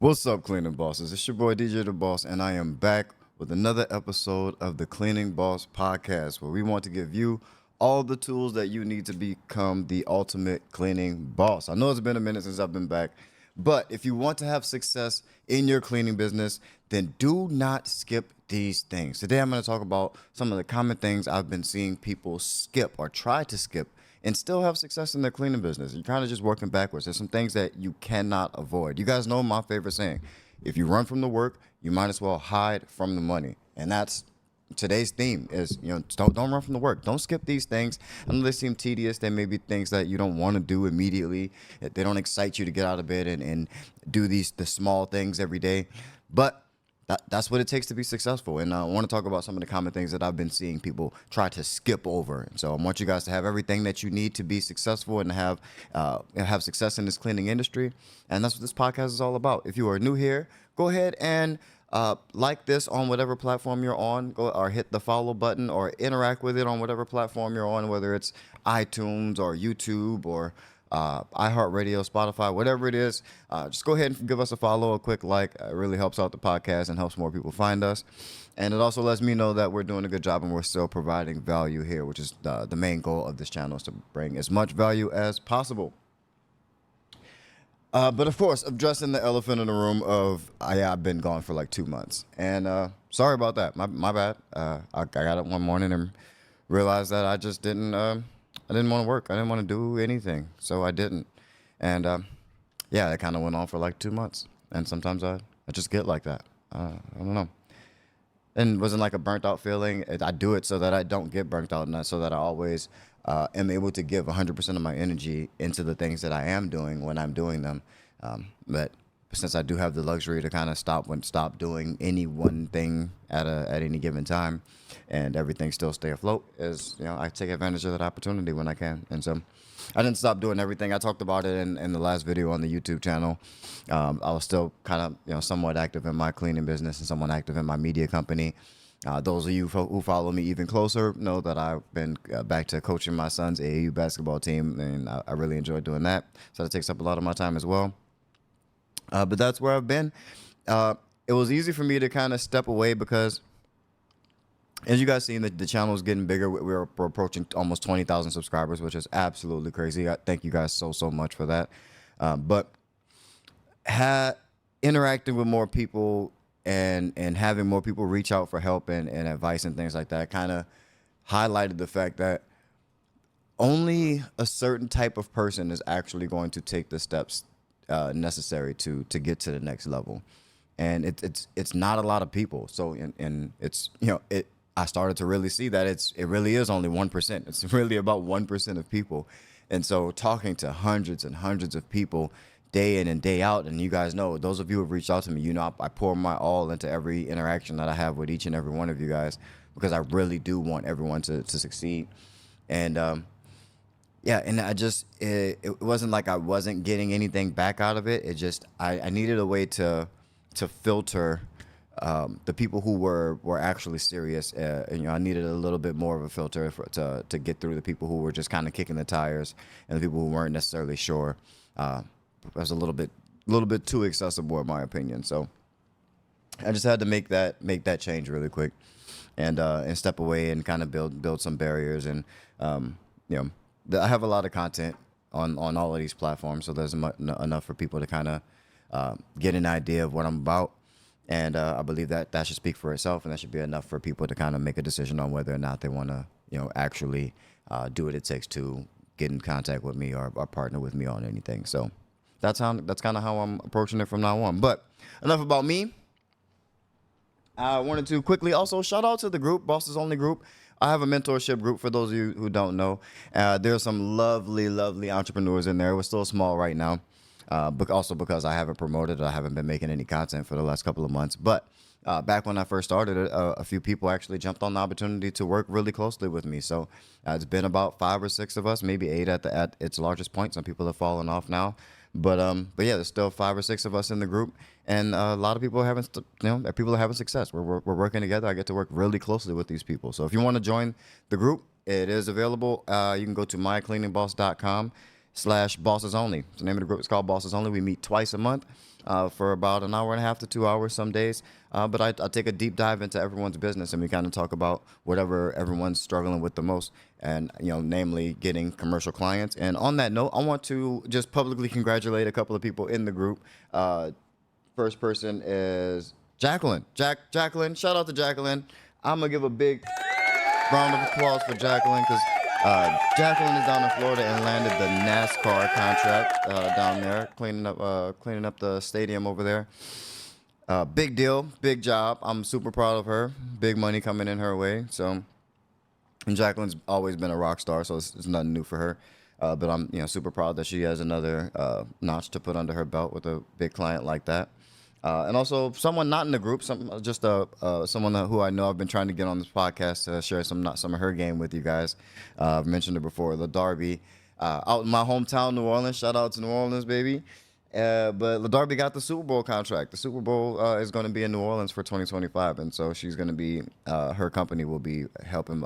What's up, cleaning bosses? It's your boy DJ the Boss, and I am back with another episode of the Cleaning Boss Podcast, where we want to give you all the tools that you need to become the ultimate cleaning boss. I know it's been a minute since I've been back, but if you want to have success in your cleaning business, then do not skip these things. Today, I'm going to talk about some of the common things I've been seeing people skip or try to skip and still have success in their cleaning business. You're kind of just working backwards. There's some things that you cannot avoid. You guys know my favorite saying: if you run from the work, you might as well hide from the money. And that's today's theme is, don't run from the work. Don't skip these things. I know they seem tedious. They may be things that you don't want to do immediately. They don't excite you to get out of bed and do the small things every day. But that's what it takes to be successful. And I want to talk about some of the common things that I've been seeing people try to skip over. And so I want you guys to have everything that you need to be successful and have success in this cleaning industry. And that's what this podcast is all about. If you are new here, go ahead and like this on whatever platform you're on, or hit the follow button or interact with it on whatever platform you're on, whether it's iTunes or YouTube or iHeartRadio, Spotify, whatever it is. Just go ahead and give us a follow, a quick like. It really helps out the podcast and helps more people find us. And it also lets me know that we're doing a good job and we're still providing value here, which is the main goal of this channel, is to bring as much value as possible. But of course, addressing the elephant in the room of, I've been gone for like 2 months. And sorry about that. My bad. I got up one morning and realized that I just didn't want to work. I didn't want to do anything. So I didn't. And it kind of went on for like 2 months. And sometimes I just get like that. I don't know. And it wasn't like a burnt out feeling. I do it so that I don't get burnt out, and so that I always am able to give 100% of my energy into the things that I am doing when I'm doing them. But since I do have the luxury to kind of stop doing any one thing at any given time, and everything still stay afloat, I take advantage of that opportunity when I can. And so I didn't stop doing everything. I talked about it in the last video on the YouTube channel. I was still kind of somewhat active in my cleaning business and somewhat active in my media company. Those of you who follow me even closer know that I've been back to coaching my son's AAU basketball team, and I really enjoy doing that. So that takes up a lot of my time as well. But that's where I've been. It was easy for me to kind of step away because, as you guys seen, the channel is getting bigger. We're approaching almost 20,000 subscribers, which is absolutely crazy. I thank you guys so much for that. But interacting with more people and having more people reach out for help and advice and things like that kind of highlighted the fact that only a certain type of person is actually going to take the steps necessary to get to the next level. And it's not a lot of people. So and it's I started to really see that it really is only 1%. It's really about 1% of people. And so talking to hundreds and hundreds of people day in and day out, and you guys know, those of you who have reached out to me, I pour my all into every interaction that I have with each and every one of you guys, because I really do want everyone to succeed. And and it wasn't like I wasn't getting anything back out of it. It just, I needed a way to filter the people who were actually serious. I needed a little bit more of a filter to get through the people who were just kind of kicking the tires, and the people who weren't necessarily sure. It was a little bit too accessible, in my opinion. So I just had to make that change really quick, and step away and kind of build some barriers. And I have a lot of content on all of these platforms, so there's enough for people to kind of get an idea of what I'm about. And I believe that should speak for itself, and that should be enough for people to kind of make a decision on whether or not they want to, actually do what it takes to get in contact with me or partner with me on anything. So that's kind of how I'm approaching it from now on. But enough about me. I wanted to quickly also shout out to the group, Bosses Only group. I have a mentorship group for those of you who don't know. There's some lovely, lovely entrepreneurs in there. We're still small right now, but also because I haven't promoted, I haven't been making any content for the last couple of months. But back when I first started, a few people actually jumped on the opportunity to work really closely with me. So it's been about 5 or 6 of us, maybe 8 at its largest point. Some people have fallen off now. But yeah, there's still 5 or 6 of us in the group, and a lot of people are having success. We're working together. I get to work really closely with these people. So if you want to join the group, it is available. You can go to mycleaningboss.com Bosses Only. The name of the group is called Bosses Only. We meet twice a month for about an hour and a half to 2 hours some days. But I take a deep dive into everyone's business, and we kind of talk about whatever everyone's struggling with the most, and namely getting commercial clients. And on that note, I want to just publicly congratulate a couple of people in the group. First person is Jacqueline. Jacqueline, shout out to Jacqueline. I'm gonna give a big round of applause for Jacqueline because Jacqueline is down in Florida and landed the NASCAR contract down there, cleaning up the stadium over there. Big deal, big job. I'm super proud of her. Big money coming in her way. So, and Jacqueline's always been a rock star, so it's nothing new for her. But I'm super proud that she has another notch to put under her belt with a big client like that. And also someone not in the group, someone who I know I've been trying to get on this podcast to share some of her game with you guys. I've mentioned it before, LaDarby, out in my hometown, New Orleans. Shout out to New Orleans, baby. But LaDarby got the Super Bowl contract. The Super Bowl is going to be in New Orleans for 2025, and so she's going to be, her company will be helping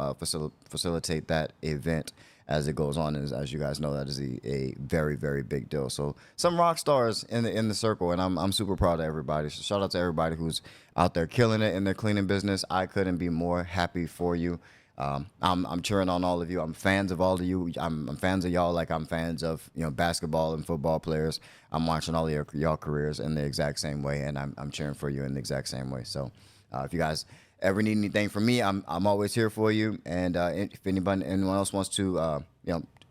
facilitate that event as it goes on. And as you guys know, that is a very, very big deal. So some rock stars in the circle, and I'm super proud of everybody. So shout out to everybody who's out there killing it in their cleaning business. I couldn't be more happy for you. I'm cheering on all of you. I'm fans of all of you. I'm fans of y'all like I'm fans of basketball and football players. I'm watching all of y'all careers in the exact same way, and I'm cheering for you in the exact same way. So if you guys ever need anything from me, I'm always here for you. And if anyone else wants to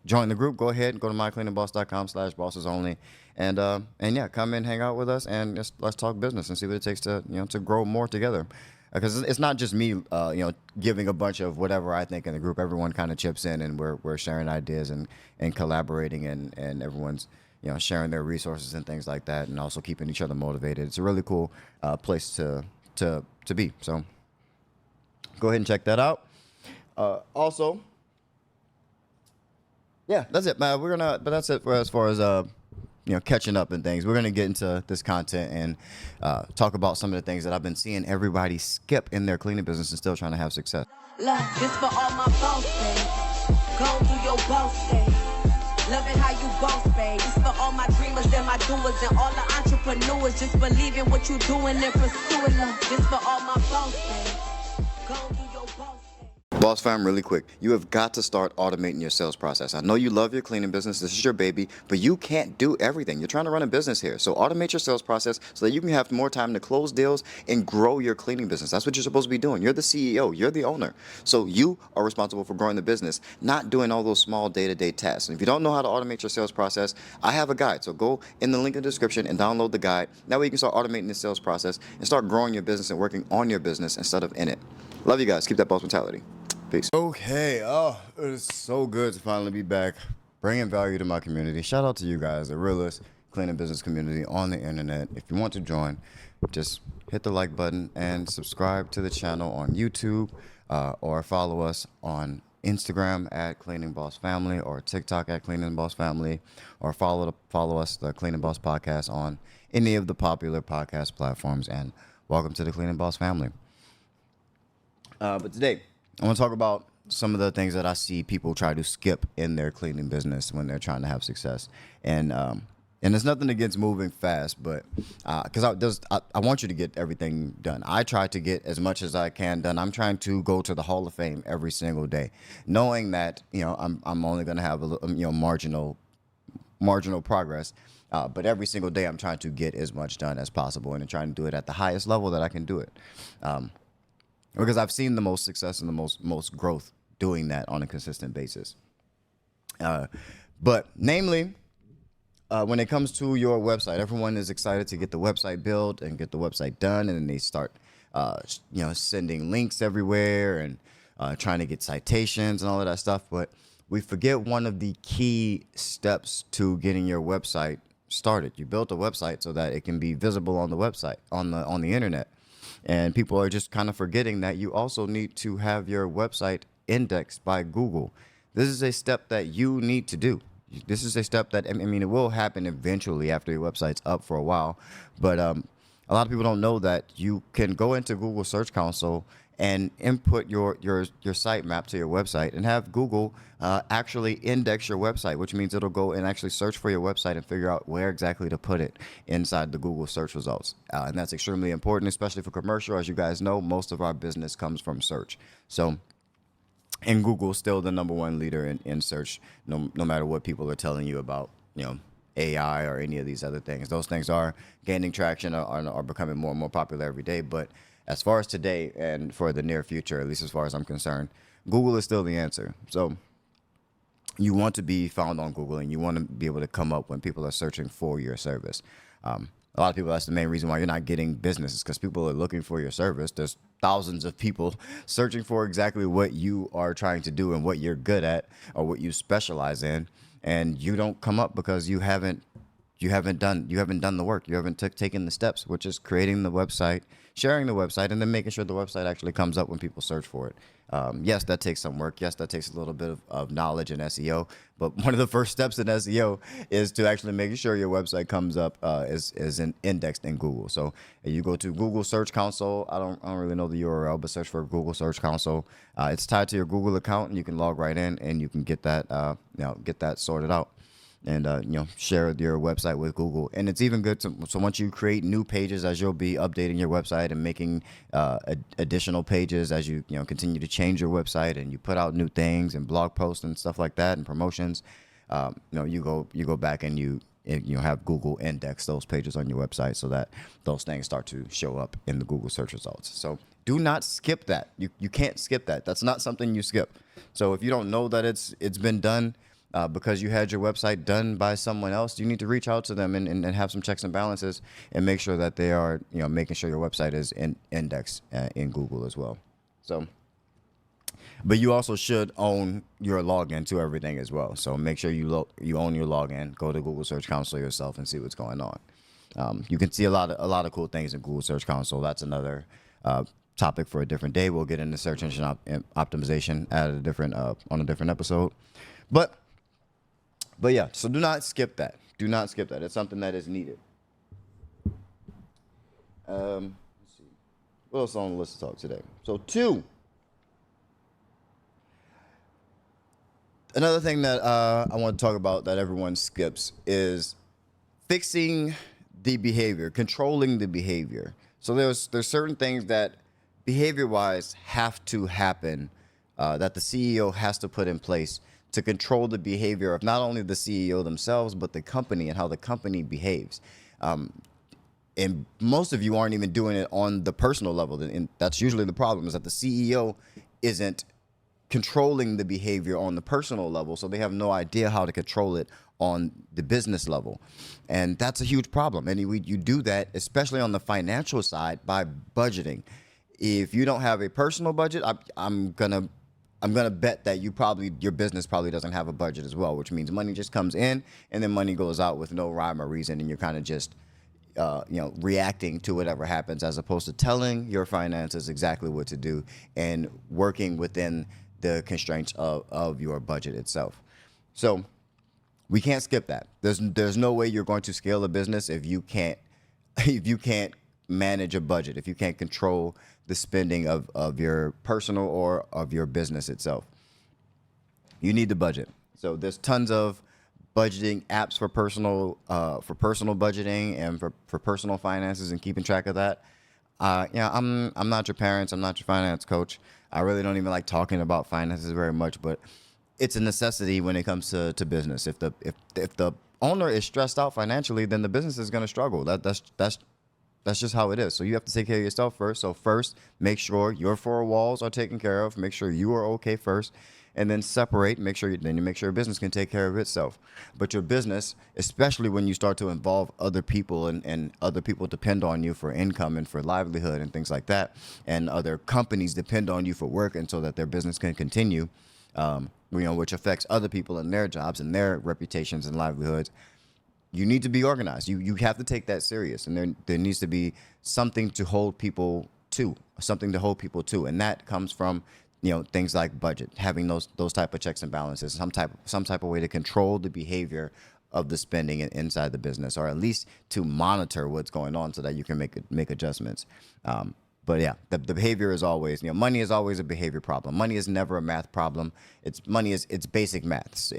join the group, go ahead and go to mycleaningboss.com/bossesonly, and yeah, come in, hang out with us, and let's talk business and see what it takes to to grow more together. Because it's not just me, giving a bunch of whatever I think in the group. Everyone kind of chips in, and we're sharing ideas and collaborating, and everyone's sharing their resources and things like that, and also keeping each other motivated. It's a really cool place to be. So go ahead and check that out. Also, yeah, that's it, man. But that's it for as far as catching up and things. We're gonna get into this content and talk about some of the things that I've been seeing everybody skip in their cleaning business and still trying to have success. Look, this for all my boss days. Go do your boss days. Loving how you boss, babe. This for all my dreamers and my doers and all the entrepreneurs. Just believe in what you're doing and pursuing. Look, this for all my boss days. Go do your boss days. Boss fam, really quick, you have got to start automating your sales process. I know you love your cleaning business. This is your baby, but you can't do everything. You're trying to run a business here. So automate your sales process so that you can have more time to close deals and grow your cleaning business. That's what you're supposed to be doing. You're the CEO. You're the owner. So you are responsible for growing the business, not doing all those small day-to-day tasks. And if you don't know how to automate your sales process, I have a guide. So go in the link in the description and download the guide. That way you can start automating the sales process and start growing your business and working on your business instead of in it. Love you guys. Keep that boss mentality. Peace. Okay, it is so good to finally be back, bringing value to my community. Shout out to you guys, the realest cleaning business community on the internet. If you want to join, just hit the like button and subscribe to the channel on YouTube, or follow us on Instagram at Cleaning Boss Family, or TikTok at Cleaning Boss Family, or follow us, the Cleaning Boss Podcast, on any of the popular podcast platforms. And welcome to the Cleaning Boss Family. But today, I want to talk about some of the things that I see people try to skip in their cleaning business when they're trying to have success. And it's nothing against moving fast, but because I want you to get everything done. I try to get as much as I can done. I'm trying to go to the Hall of Fame every single day, knowing that I'm only going to have a marginal progress. But every single day, I'm trying to get as much done as possible, and trying to do it at the highest level that I can do it. Because I've seen the most success and the most growth doing that on a consistent basis. But namely, when it comes to your website, everyone is excited to get the website built and get the website done, and then they start, sending links everywhere and trying to get citations and all of that stuff. But we forget one of the key steps to getting your website started. You built a website so that it can be visible on the website, on the internet. And people are just kind of forgetting that you also need to have your website indexed by Google. This is a step that you need to do. This is a step that, it will happen eventually after your website's up for a while. But a lot of people don't know that you can go into Google Search Console and input your sitemap to your website, and have Google actually index your website, which means it'll go and actually search for your website and figure out where exactly to put it inside the Google search results. And that's extremely important, especially for commercial. As you guys know, most of our business comes from search. So, and Google's still the number one leader in search, no matter what people are telling you about, AI or any of these other things. Those things are gaining traction, are becoming more and more popular every day. But as far as today and for the near future, at least as far as I'm concerned, Google is still the answer. So you want to be found on Google, and you want to be able to come up when people are searching for your service. A lot of people, that's the main reason why you're not getting business, is because people are looking for your service. There's thousands of people searching for exactly what you are trying to do and what you're good at or what you specialize in, and you don't come up because you haven't done the work. You haven't taken the steps, which is creating the website, sharing the website, and then making sure the website actually comes up when people search for it. Yes, that takes some work. Yes, that takes a little bit of knowledge in SEO. But one of the first steps in SEO is to actually make sure your website comes up is indexed in Google. So you go to Google Search Console. I don't really know the URL, but search for Google Search Console. It's tied to your Google account, and you can log right in, and you can get that sorted out. And share your website with Google. And it's even good so once you create new pages, as you'll be updating your website and making additional pages as you continue to change your website, and you put out new things and blog posts and stuff like that and promotions. You go back and you have Google index those pages on your website so that those things start to show up in the Google search results. So do not skip that. You can't skip that. That's not something you skip. So if you don't know that it's been done, because you had your website done by someone else, you need to reach out to them and have some checks and balances and make sure that they are, making sure your website is indexed in Google as well. So, but you also should own your login to everything as well. So make sure you own your login. Go to Google Search Console yourself and see what's going on. You can see a lot of cool things in Google Search Console. That's another topic for a different day. We'll get into search engine optimization at on a different episode, But yeah, so do not skip that. Do not skip that. It's something that is needed. Let's see. What else on the list to talk today? So 2. Another thing that I want to talk about that everyone skips is fixing the behavior, controlling the behavior. So there's certain things that behavior-wise have to happen, that the CEO has to put in place to control the behavior of not only the CEO themselves, but the company and how the company behaves. And most of you aren't even doing it on the personal level. And that's usually the problem, is that the CEO isn't controlling the behavior on the personal level. So they have no idea how to control it on the business level. And that's a huge problem. And you do that, especially on the financial side, by budgeting. If you don't have a personal budget, I'm gonna bet that your business probably doesn't have a budget as well, which means money just comes in and then money goes out with no rhyme or reason, and you're kind of just reacting to whatever happens, as opposed to telling your finances exactly what to do and working within the constraints of your budget itself. So we can't skip that. There's no way you're going to scale a business if you can't manage a budget, if you can't control the spending of your personal or of your business itself. You need the budget. So there's tons of budgeting apps for personal budgeting and for personal finances and keeping track of that. I'm not your parents. I'm not your finance coach. I really don't even like talking about finances very much, but it's a necessity when it comes to business. If the owner is stressed out financially, then the business is going to struggle. That's just how it is. So you have to take care of yourself first. So first, make sure your 4 walls are taken care of. Make sure you are okay first, and then separate. Make sure your business can take care of itself. But your business, especially when you start to involve other people and other people depend on you for income and for livelihood and things like that, and other companies depend on you for work and so that their business can continue, which affects other people and their jobs and their reputations and livelihoods. You need to be organized. You have to take that serious, and there needs to be something to hold people to, and that comes from things like budget, having those type of checks and balances, some type of way to control the behavior of the spending inside the business, or at least to monitor what's going on so that you can make adjustments. But yeah, the behavior is always, money is always a behavior problem. Money is never a math problem. It's basic maths.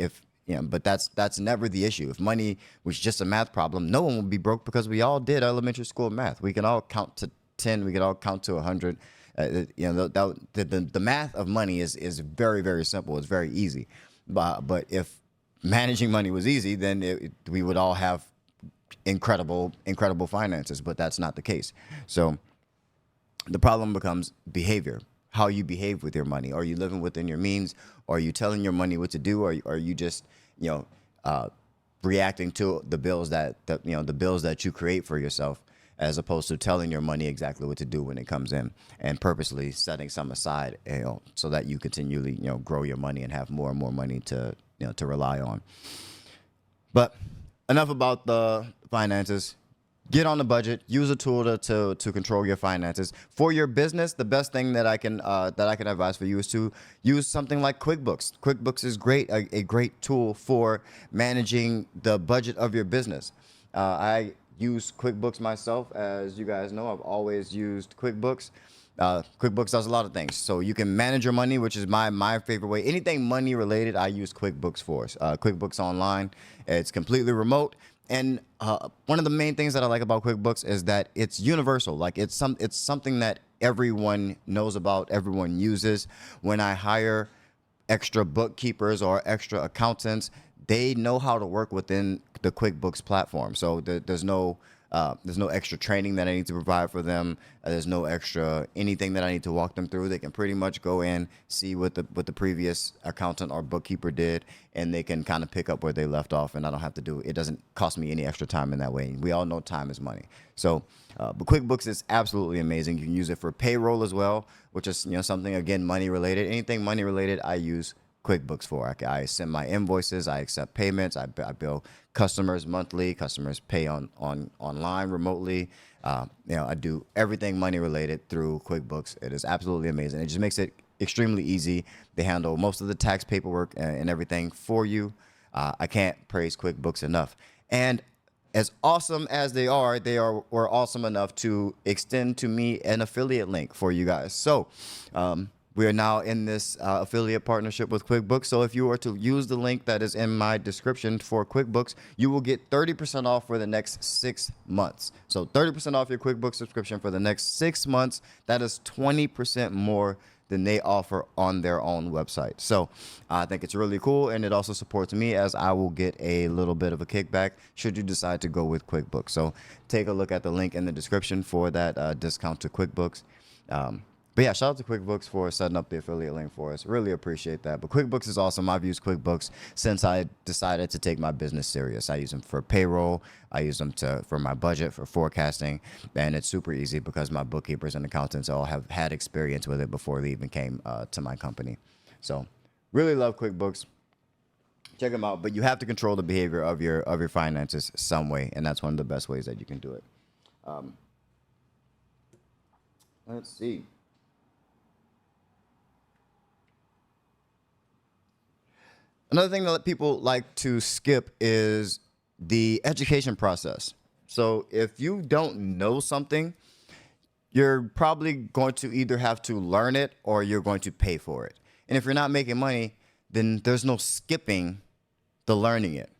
But that's never the issue. If money was just a math problem, no one would be broke because we all did elementary school math. We can all count to 10. We can all count to 100. The math of money is very, very simple. It's very easy. But if managing money was easy, then we would all have incredible finances. But that's not the case. So the problem becomes behavior, how you behave with your money. Are you living within your means? Are you telling your money what to do? Or are you just, reacting to the bills the bills that you create for yourself, as opposed to telling your money exactly what to do when it comes in, and purposely setting some aside, so that you continually, grow your money and have more and more money to rely on. But enough about the finances. Get on the budget. Use a tool to control your finances. For your business, the best thing that I can advise for you is to use something like QuickBooks. QuickBooks is a great tool for managing the budget of your business. I use QuickBooks myself, as you guys know. I've always used QuickBooks. QuickBooks does a lot of things. So you can manage your money, which is my favorite way. Anything money related, I use QuickBooks for. QuickBooks Online. It's completely remote. And one of the main things that I like about QuickBooks is that it's universal. Like it's something that everyone knows about, everyone uses. When I hire extra bookkeepers or extra accountants, they know how to work within the QuickBooks platform. So there's no extra training that I need to provide for them. There's no extra anything that I need to walk them through. They can pretty much go in, see what the previous accountant or bookkeeper did, and they can kind of pick up where they left off. And I don't have to do it. It doesn't cost me any extra time in that way. We all know time is money. So, but QuickBooks is absolutely amazing. You can use it for payroll as well, which is something, again, money related. Anything money related, I use QuickBooks for. I send my invoices, I accept payments, I bill customers monthly, customers pay online remotely. I do everything money related through QuickBooks. It is absolutely amazing. It just makes it extremely easy. They handle most of the tax paperwork and everything for you. I can't praise QuickBooks enough. And as awesome as they were awesome enough to extend to me an affiliate link for you guys. So, we are now in this affiliate partnership with QuickBooks. So if you were to use the link that is in my description for QuickBooks, you will get 30% off for the next 6 months. So 30% off your QuickBooks subscription for the next 6 months. That is 20% more than they offer on their own website. So I think it's really cool, and it also supports me, as I will get a little bit of a kickback should you decide to go with QuickBooks. So take a look at the link in the description for that discount to QuickBooks. But yeah, shout out to QuickBooks for setting up the affiliate link for us. Really appreciate that. But QuickBooks is awesome. I've used QuickBooks since I decided to take my business serious. I use them for payroll. I use them for my budget, for forecasting. And it's super easy because my bookkeepers and accountants all have had experience with it before they even came to my company. So really love QuickBooks. Check them out. But you have to control the behavior of your finances some way. And that's one of the best ways that you can do it. Let's see. Another thing that people like to skip is the education process. So if you don't know something, you're probably going to either have to learn it or you're going to pay for it. And if you're not making money, then there's no skipping the learning it.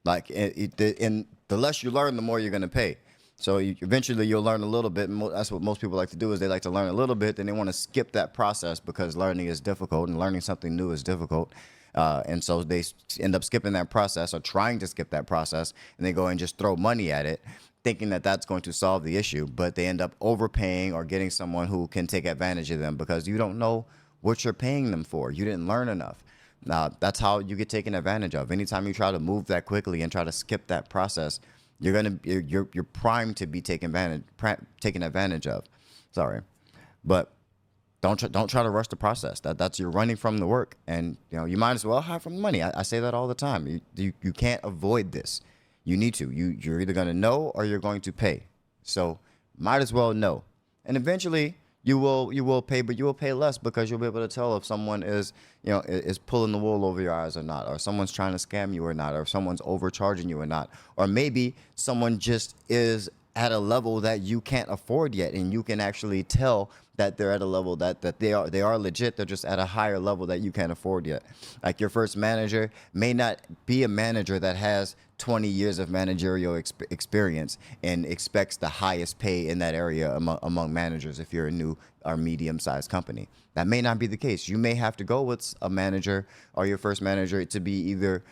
Like, the less you learn, the more you're going to pay. So eventually you'll learn a little bit. That's what most people like to do, is they like to learn a little bit, then they want to skip that process because learning is difficult and learning something new is difficult. And so they end up skipping that process, or trying to skip that process, and they go and just throw money at it, thinking that that's going to solve the issue. But they end up overpaying or getting someone who can take advantage of them because you don't know what you're paying them for. You didn't learn enough. Now, that's how you get taken advantage of. Anytime you try to move that quickly and try to skip that process, you're primed to be taken advantage of. Sorry, but don't try to rush the process. That's you're running from the work, and you might as well hide from the money. I say that all the time. You can't avoid this. You need to. You're either going to know or you're going to pay. So might as well know. And eventually you will pay, but you will pay less because you'll be able to tell if someone is pulling the wool over your eyes or not, or someone's trying to scam you or not, or if someone's overcharging you or not, or maybe someone just is at a level that you can't afford yet, and you can actually tell that they're at a level that they are legit. They're just at a higher level that you can't afford yet. Like your first manager may not be a manager that has 20 years of managerial experience and expects the highest pay in that area among managers if you're a new or medium-sized company. That may not be the case. You may have to go with a manager or your first manager to be either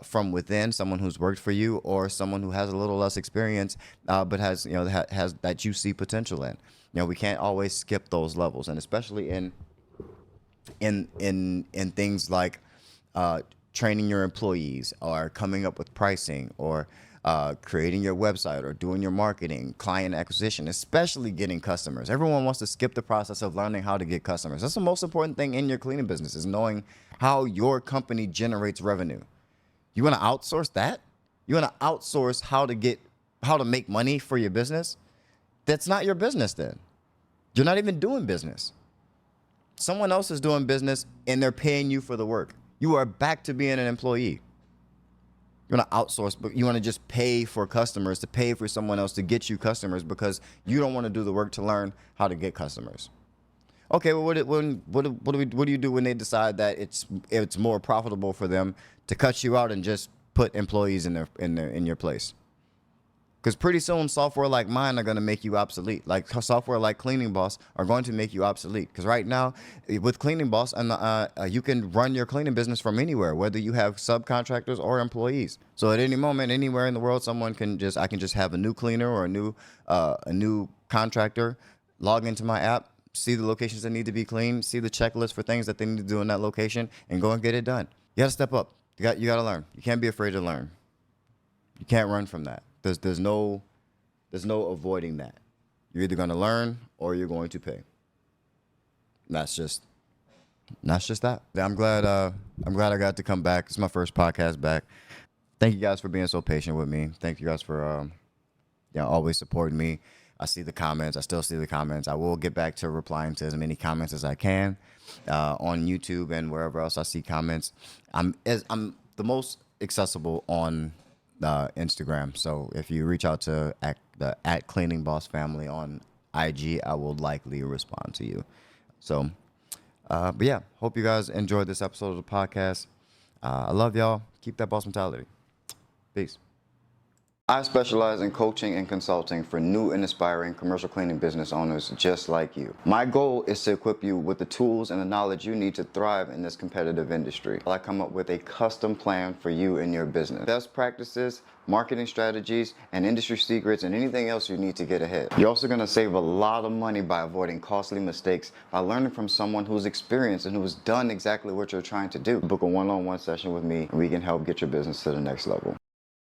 from within, someone who's worked for you, or someone who has a little less experience, but has has that you see potential in. We can't always skip those levels, and especially in things like training your employees, or coming up with pricing, or creating your website, or doing your marketing, client acquisition, especially getting customers. Everyone wants to skip the process of learning how to get customers. That's the most important thing in your cleaning business, is knowing how your company generates revenue. You want to outsource that? You want to outsource how to make money for your business? That's not your business then. You're not even doing business. Someone else is doing business and they're paying you for the work. You are back to being an employee. You want to outsource, but you want to just pay for customers, to pay for someone else to get you customers, because you don't want to do the work to learn how to get customers. Okay, well, what do you do when they decide that it's more profitable for them to cut you out and just put employees in your place? Because pretty soon, software like mine are going to make you obsolete. Like software like Cleaning Boss are going to make you obsolete. Because right now, with Cleaning Boss, you can run your cleaning business from anywhere, whether you have subcontractors or employees. So at any moment, anywhere in the world, I can just have a new cleaner or a new contractor log into my app, see the locations that need to be cleaned, see the checklist for things that they need to do in that location, and go and get it done. You got to step up. You got to learn. You can't be afraid to learn. You can't run from that. There's no avoiding that. You're either going to learn or you're going to pay. And that's just that. I'm glad I got to come back. It's my first podcast back. Thank you guys for being so patient with me. Thank you guys for always supporting me. I see the comments. I still see the comments. I will get back to replying to as many comments as I can on YouTube and wherever else I see comments. I'm the most accessible on Instagram. So if you reach out to at Cleaning Boss Family on IG, I will likely respond to you. So, but yeah, hope you guys enjoyed this episode of the podcast. I love y'all. Keep that boss mentality. Peace. I specialize in coaching and consulting for new and aspiring commercial cleaning business owners just like you. My goal is to equip you with the tools and the knowledge you need to thrive in this competitive industry. I come up with a custom plan for you and your business. Best practices, marketing strategies, and industry secrets, and anything else you need to get ahead. You're also going to save a lot of money by avoiding costly mistakes by learning from someone who's experienced and who's done exactly what you're trying to do. Book a one-on-one session with me, and we can help get your business to the next level.